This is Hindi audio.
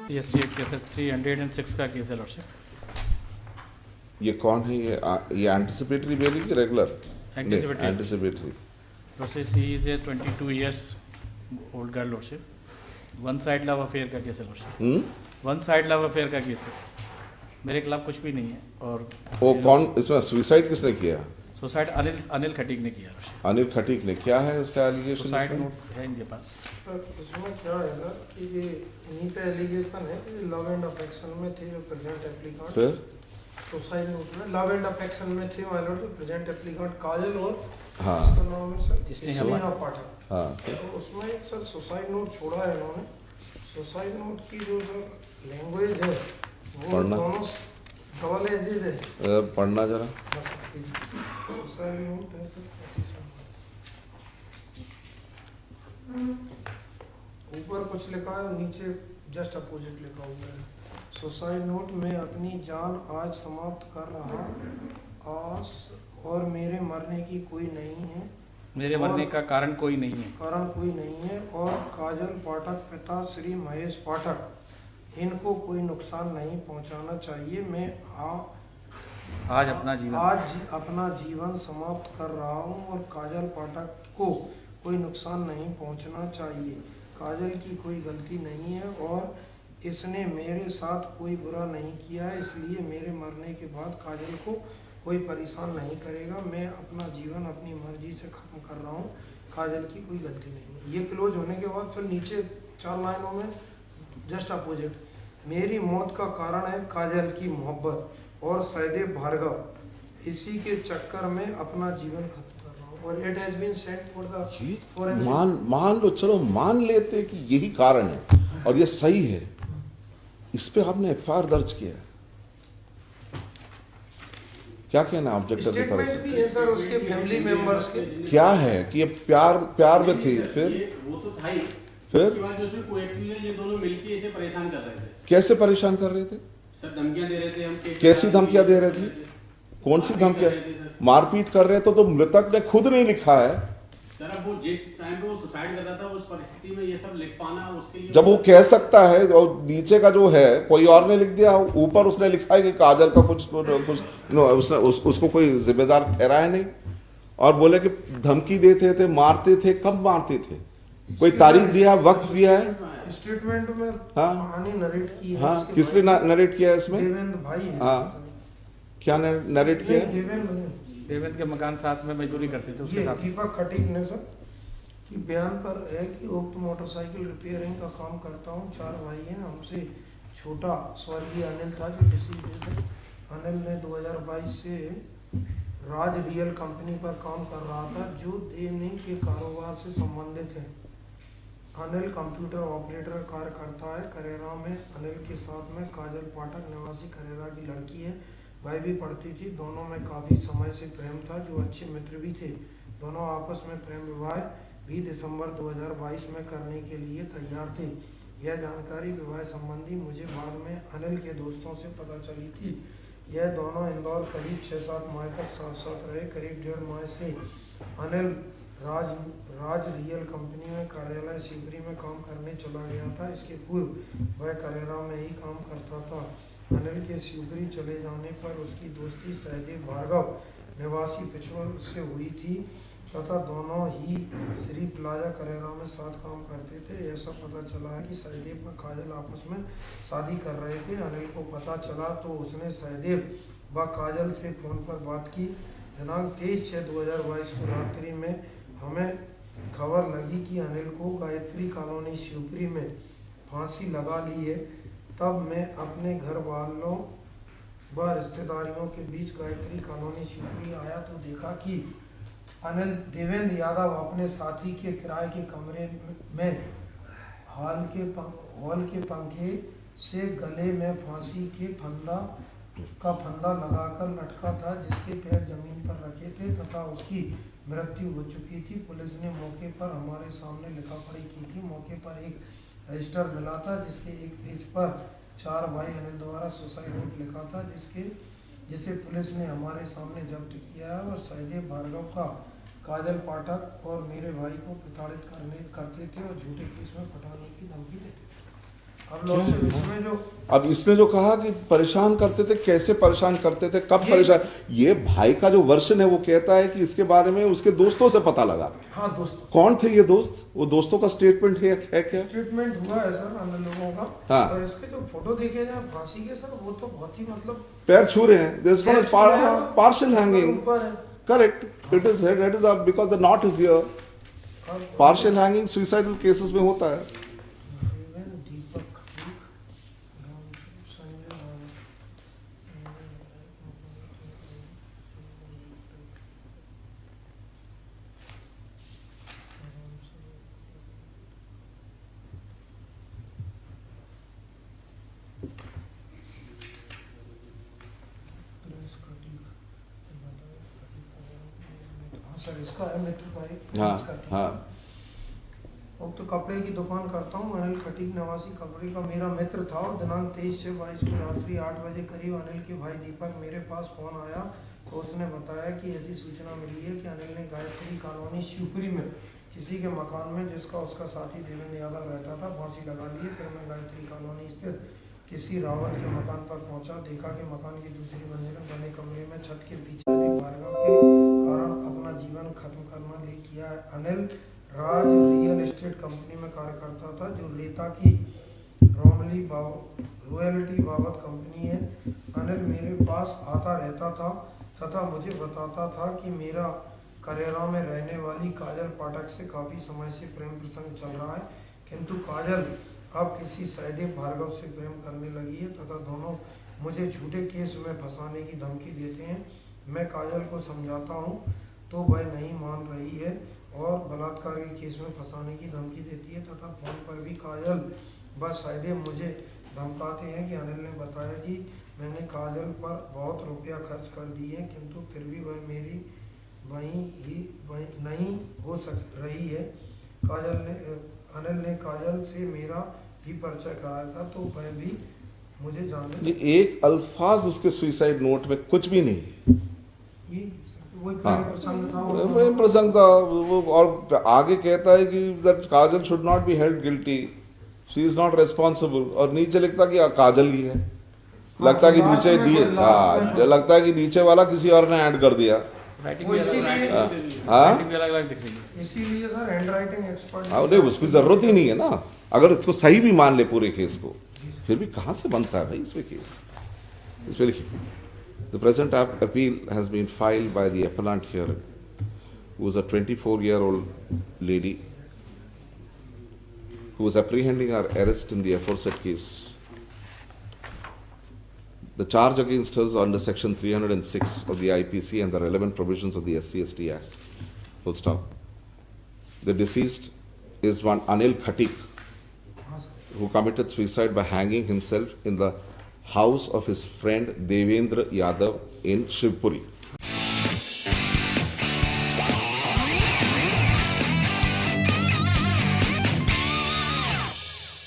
जीएसटी केस है, 306 का केस है लॉर्डशिप। ये कौन है? ये एंटिसिपेटरी बेल की regular? Anticipatory. Anticipatory. Process he is a 22 years old girl lordship. One side love affair का केस है lordship. One side love affair का केस है, मेरे खिलाफ कुछ भी नहीं है। और वो कौन, इसमें सुसाइड किसने किया? सुसाइड अनिल खटीक ने किया लॉर्डशिप। अनिल खटीक ने। क्या है उसका एलिगेशन? सुसाइड नोट है इनके पास। उसमें क्या है ना कि ये इन्हीं पे एलिगेशन है कि लव एंड अफेक्शन में थे जो प्रेजेंट एप्लीकेंट। फिर सुसाइड नोट में लव एंड अफेक्शन में थे माय लॉर्ड जो प्रेजेंट एप्लीकेंट काजल और हाँ इसका नाम है सर स्नेहा पाठक। हाँ तो उसमें एक सर सुसाइड नोट छोड़ा है इन्होंने। सुसाइड नोट की जो सर लैंग्वेज है वो पढ़ना। दोनों डबल एजेज है। पढ़ना जरा। सुसाइड नोट है सर, ऊपर कुछ लिखा है, नीचे जस्ट अपोजिट लिखा हुआ है। सुसाइड नोट में अपनी जान आज समाप्त कर रहा आस और मेरे मरने की कोई नहीं है, मेरे मरने का कारण कोई नहीं है। कारण कोई नहीं है। और काजल पाठक पिता श्री महेश पाठक इनको कोई नुकसान नहीं पहुंचाना चाहिए। मैं आज अपना जीवन समाप्त कर रहा हूं और काजल पाठक को कोई नुकसान नहीं पहुंचना चाहिए। काजल की कोई गलती नहीं है और इसने मेरे साथ कोई बुरा नहीं किया है, इसलिए मेरे मरने के बाद काजल को कोई परेशान नहीं करेगा। मैं अपना जीवन अपनी मर्जी से ख़त्म कर रहा हूँ, काजल की कोई गलती नहीं है। ये क्लोज होने के बाद फिर नीचे 4 लाइनों में जस्ट अपोजिट, मेरी मौत का कारण है काजल की मोहब्बत और सहदेव भार्गव, इसी के चक्कर में अपना जीवन खत्म कर रहा हूँ। और it has been sent for the मान लो, चलो मान लेते कि यही कारण है और ये सही है, इस पे आपने एफआईआर दर्ज किया है, क्या कहना है ऑब्जेक्टर की तरफ स्टेटमेंट भी से? है सर उसके फैमिली मेंबर्स के। क्या है कि ये प्यार में थी, फिर वो तो था ही। फिर उसके बाद उसमें कोएक्टिव है, ये दोनों मिलके इसे परेशान कर रहे थे। कैसे परेशान कर रहे थे? सर धमकियां दे रहे थे हम। कैसी धमकियां दे रहे थे? कौन सी धमकियां? मारपीट कर रहे थे तो मृतक ने खुद नहीं लिखा है। सर अब वो जिस टाइम पे वो सुसाइड कर रहा था उस परिस्थिति में ये सब लिख पाना उसके लिए, जब वो कह सकता है, और नीचे का जो है कोई और ने लिख दिया, ऊपर उसने लिखा है कि काजल का उसको कोई जिम्मेदार ठहराया नहीं, और बोले कि धमकी देते थे, मारते थे। कब मारते थे? कोई तारीख दिया, वक्त दिया है? स्टेटमेंट में हाँ? कहानी नरेट की है। हाँ, इसके किसने भाई नरेट किया है इसमें? देवेंद्र भाई है। हाँ, क्या नरेट किया है? देवेंद्र के मकान साथ में मजदूरी करते थे उसके ये साथ। दीपक खटीक ने सर कि बयान पर है कि उक्त मोटरसाइकिल रिपेयरिंग का काम करता हूँ, 4 भाई हैं, हमसे छोटा स्वर्गीय अनिल था जो डिसीज है। अनिल ने 2022 से राज रियल कंपनी पर काम कर रहा था जो देने के कारोबार से संबंधित है। अनिल कंप्यूटर ऑपरेटर कार्य करता है करेरा में। अनिल के साथ में काजल पाठक निवासी करेरा की लड़की है, वह भी पढ़ती थी। दोनों में काफ़ी समय से प्रेम था, जो अच्छे मित्र भी थे। दोनों आपस में प्रेम विवाह भी दिसंबर 2022 में करने के लिए तैयार थे। यह जानकारी विवाह संबंधी मुझे बाद में अनिल के दोस्तों से पता चली थी। यह दोनों इंदौर करीब 6-7 माह तक साथ साथ रहे। करीब 1.5 माह से अनिल राज रियल कंपनी में कार्यालय शिवपुरी में काम करने चला गया था। इसके पूर्व वह करेरा में ही काम करता था। अनिल के शिवपुरी चले जाने पर उसकी दोस्ती सहदेव भार्गव निवासी पिछोर से हुई थी तथा दोनों ही श्री प्लाजा करेरा में साथ काम करते थे। ऐसा पता चला है कि सहदेव व काजल आपस में शादी कर रहे थे। अनिल को पता चला तो उसने सहदेव व काजल से फोन पर बात की। दिनांक 23/6/2022 को रात्रि में हमें खबर लगी कि अनिल को गायत्री कॉलोनी शिवपुरी में फांसी लगा ली है। तब मैं अपने घर वालों व रिश्तेदारियों के बीच गायत्री कॉलोनी शिवपुरी आया तो देखा कि अनिल देवेंद्र यादव अपने साथी के किराए के कमरे में हॉल के पंखे से गले में फांसी के फंदा लगाकर लटका था, जिसके पैर जमीन पर रखे थे तथा उसकी मृत्यु हो चुकी थी। पुलिस ने मौके पर हमारे सामने लिखा पढ़ी की थी। मौके पर एक रजिस्टर मिला था जिसके एक पेज पर 4 भाई अनिल द्वारा सुसाइड नोट लिखा था, जिसे पुलिस ने हमारे सामने जब्त किया है। और सहदेव भार्गव का काजल पाठक और मेरे भाई को प्रताड़ित करते थे और झूठे केस में फंसाने की धमकी देते थे। अब लॉ से इसमें जो अब इसने जो कहा कि परेशान करते थे, कैसे परेशान करते थे, कब ये- परेशान, ये भाई का जो वर्षन है वो कहता है कि इसके बारे में उसके दोस्तों से पता लगा। हाँ दोस्तों कौन थे ये दोस्त? वो दोस्तों का स्टेटमेंट है क्या? स्टेटमेंट हुआ है सर अन्य लोगों का। हाँ। और इसके जो फोटो देखे जाए फांसी के सर, वो तो बहुत ही मतलब पैर छू रहे हैं, this one is partial hanging, ऊपर है। correct, it is because the knot is here, partial hanging suicidal cases में होता है। दीपक संजय हाँ सर, इसका है मित्र भाई। हाँ इसका ठीक। हाँ तो कपड़े की दुकान करता हूँ। अनिल खटीक निवासी कपड़े का मेरा मित्र था और दिनांक 23/22 को रात्रि 8 बजे करीब अनिल के भाई दीपक मेरे पास फोन आया तो उसने बताया कि ऐसी सूचना मिली है कि अनिल ने गायत्री कॉलोनी शिवपुरी में किसी के मकान में, जिसका उसका साथी देवेंद्र यादव रहता था, फांसी लगा ली है। फिर मैं गायत्री कॉलोनी स्थित किसी रावत के मकान पर पहुंचा, देखा कि मकान की दूसरी मंजिल में बने कमरे में छत के पीछे भार्गव के कारण अपना जीवन खत्म करना ले किया है। Anil Raj real estate company में कार्य करता था, जो लेता की रॉयल्टी बाबत कंपनी है। अनिल मेरे पास आता रहता था तथा मुझे बताता था कि मेरा करेरा में रहने वाली काजल पाठक से काफी समय से प्रेम प्रसंग चल रहा है, किंतु काजल अब किसी सहदेव भार्गव से प्रेम करने लगी है तथा दोनों मुझे झूठे केस में फंसाने की धमकी देते हैं। मैं काजल को समझाता हूँ तो वह नहीं मान रही है और बलात्कार के केस में फंसाने की धमकी देती है तथा फोन पर भी काजल व सहदेव मुझे धमकाते हैं कि अनिल ने बताया कि मैंने काजल पर बहुत रुपया खर्च कर दिए, किंतु फिर भी वह मेरी वही नहीं हो सक रही है। अनिल ने काजल से मेरा भी परिचय कराया था तो वह भी मुझे जानने। ये एक अल्फाज उसके सुसाइड नोट में कुछ भी नहीं है। ये वही हाँ। प्रेम प्रसंग था प्रेम प्रसंग था वो, और आगे कहता है कि that Kajal should not be held guilty, she is not responsible, और नीचे लिखता कि काजल ही है। लगता है कि नीचे दिए, हाँ, लगता है कि नीचे वाला किसी और ने ऐड कर दिया। राइटिंग वो भी अलग इसीलिए हाँ राइटिंग भी अलग अलग दिख रही है। इसीलिए सर हैंड राइटिंग एक्सपर्ट हाँ, नहीं उसकी जरूरत ही नहीं है ना। अगर इसको सही भी मान ले पूरे केस को, फिर भी कहां से बनता है भाई इसमें केस? इसमें लिखिए, the present appeal has been filed by the appellant here, who is a 24-year-old lady who was apprehending her arrest in the aforesaid case. The charge against her is under section 306 of the IPC and the relevant provisions of the SC/ST Act. Full stop. The deceased is one Anil Khatik, हाँ sir who committed suicide by hanging himself in the house of his friend Devendra Yadav in Shivpuri.